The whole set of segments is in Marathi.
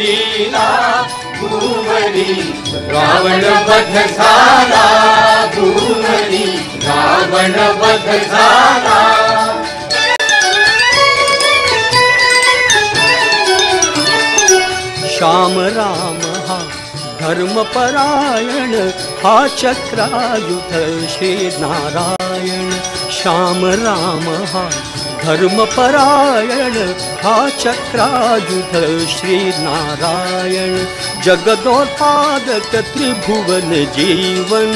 लीला भूवरी रावण वध झाला भूवरी रावण वध झाला। श्याम राम हा धर्मपरायण हा चक्रायुध श्री नारायण। श्याम राम हा धर्मपरायण हा चक्रायुध श्री नारायण। जगदोत्पादक त्रिभुवन जीवन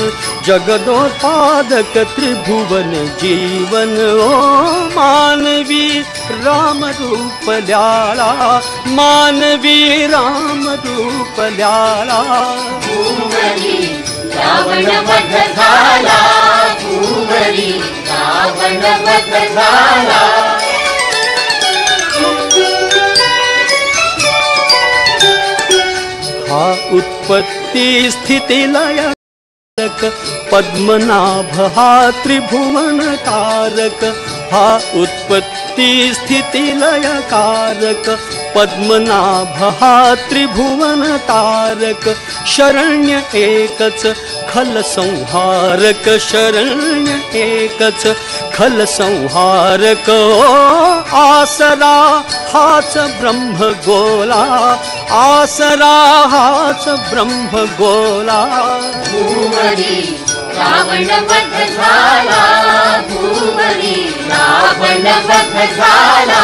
जगदोत्पादक त्रिभुवन जीवन। ओ मानवी राम रूप ल्याला मानवी राम रूप ल्याला। भूवरी रावण वध झाला भूवरी रावण वध झाला। हा उत्पत्ति स्थिति लय पद्मनाभ हा त्रिभुवन कारक। हा उत्पत्ति स्थिति लय कारक पद्मनाभ हा त्रिभुवन तारक। शरण्य एकच खल संहारक शरण्य एकच खल संहारक। आसरा हाच ब्रह्म गोला आसरा हाच ब्रह्म गोला। भूवरी रावण वध झाला भूवरी रावण वध झाला।